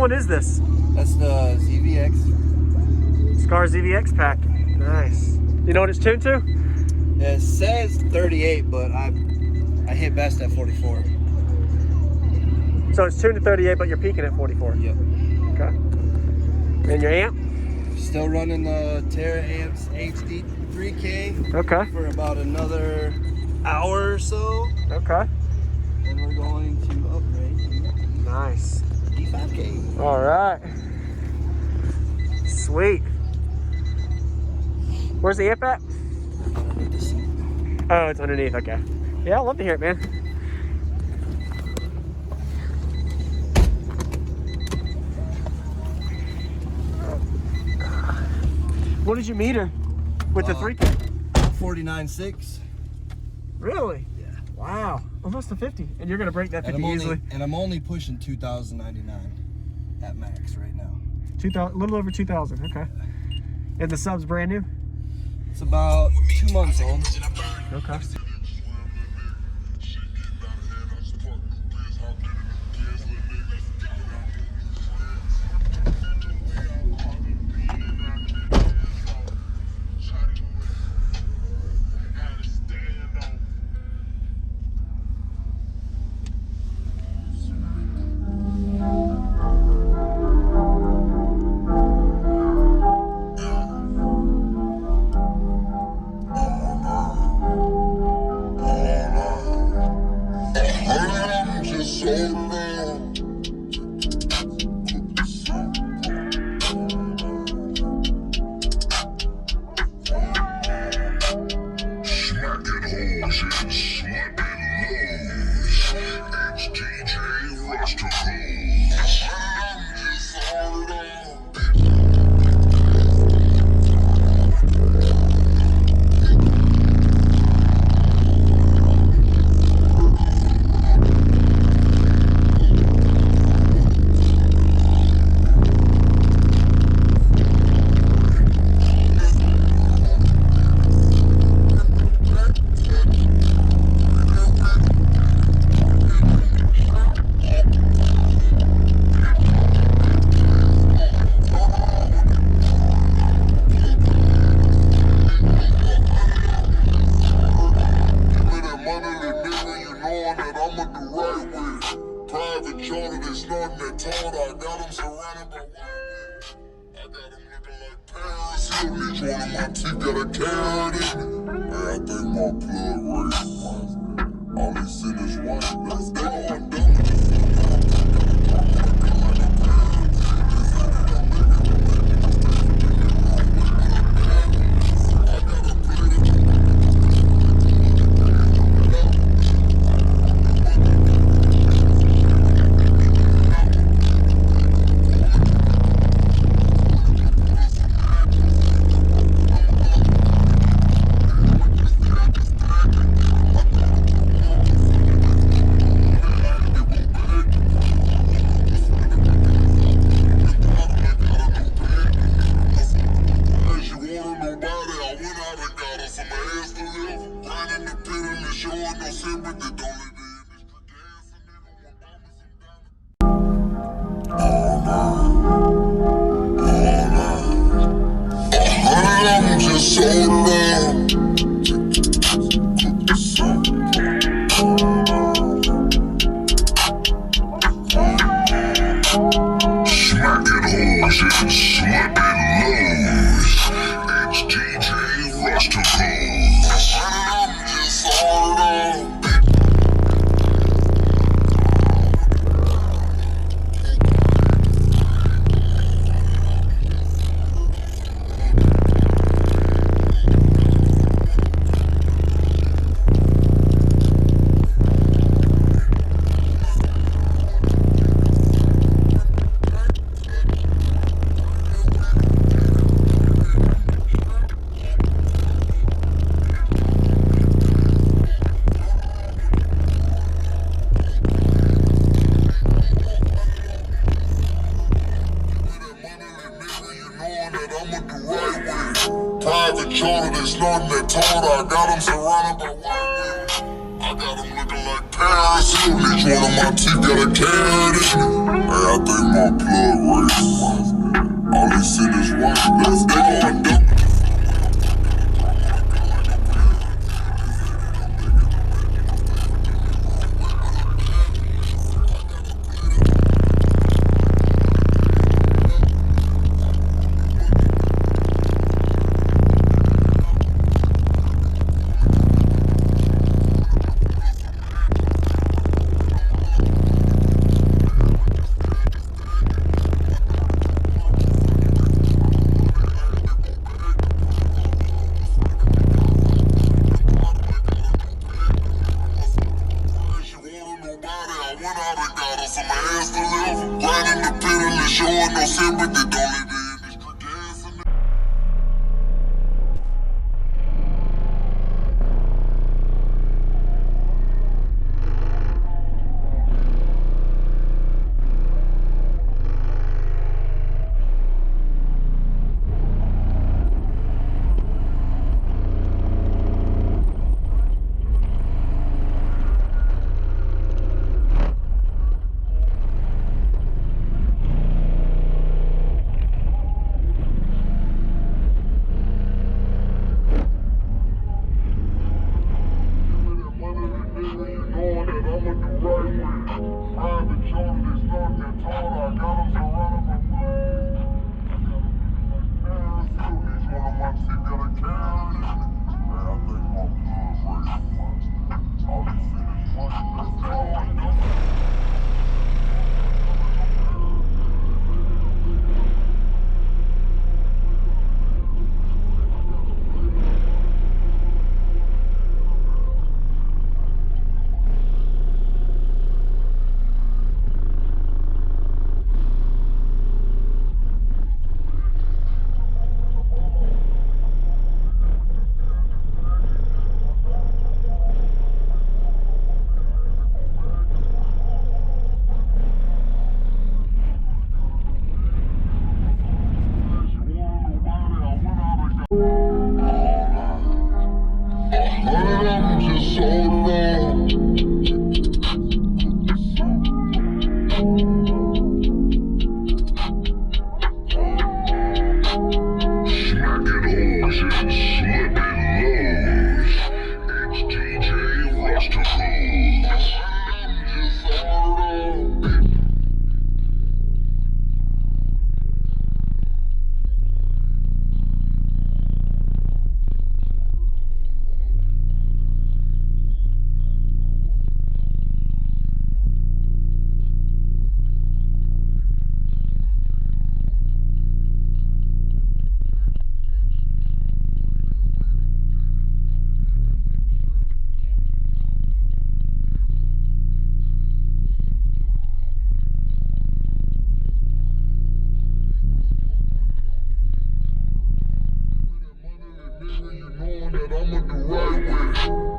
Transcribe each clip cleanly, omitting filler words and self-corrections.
one is this? That's the ZVX. Skar ZVX pack. Nice. You know what it's tuned to? It says 38, but I hit best at 44. So it's tuned to 38, but you're peaking at 44. Yep. Okay. And your amp? Still running the Terra Amps HD 3K. Okay. For about another hour or so. Okay. And we're going to upgrade to Nice. D5K. All right. Sweet. Where's the amp at? Underneath the seat. Oh, it's underneath. Okay. Yeah, I'd love to hear it, man. What did you meter with the 3K? 49.6. Really? Yeah. Wow. Almost to 50. And you're going to break that 50 easily. And I'm only pushing 2,099 at max right now. 2,000, a little over 2,000. Okay. And the sub's brand new? It's about 2 months old. Okay. Charter, there's nothing that told. I got them surrounded by white women. I got them looking like Each one of my teeth got a carrot in it. Hey, I think my plug right. All they send is white. Let's go and do.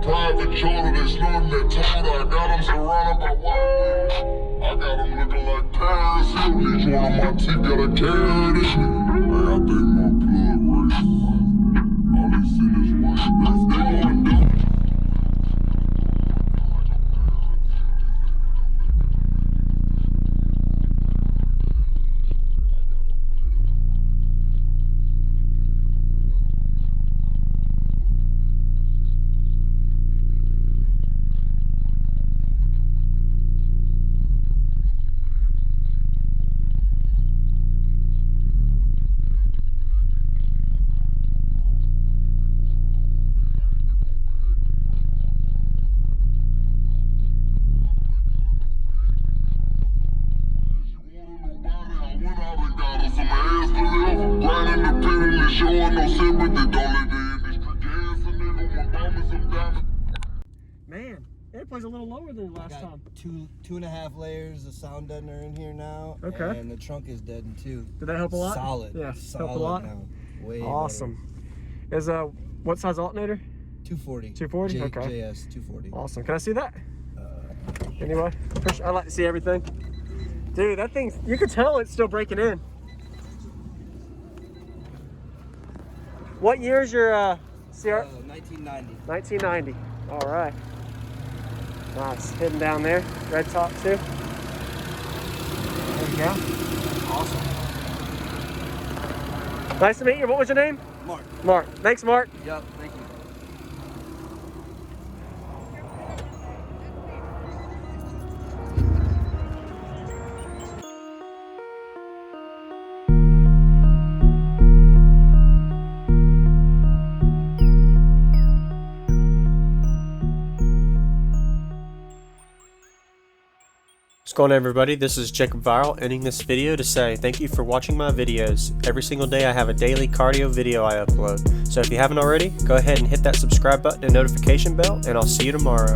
Private charter, they snorting that total. I got them surrounded by white women. I got them looking like Paris Hilton. Each one of my teeth got a carrot in it. Hey, I think my plug right. All they see is white. Let's go and do. Man, it plays a little lower than last time. Two and a half layers of sound deadener in here now. Okay. And the trunk is deadened too. Did that help a lot? Solid. Yeah, solid helped a lot. now. Way awesome. Better. Is what size alternator? 240. 240. Okay. JS 240. Awesome. Can I see that? Anyway, I like to see everything. Dude, that thing, you can tell it's still breaking in. What year is your CR? 1990. 1990. All right. Nice. Hidden down there. Red top too. There we go. Awesome. Nice to meet you. What was your name? Mark. Mark. Thanks, Mark. Yep, thank you. What's going on, everybody? This is JacobViral, ending this video to say thank you for watching my videos. Every single day I have a daily cardio video I upload. So if you haven't already, go ahead and hit that subscribe button and notification bell, and I'll see you tomorrow.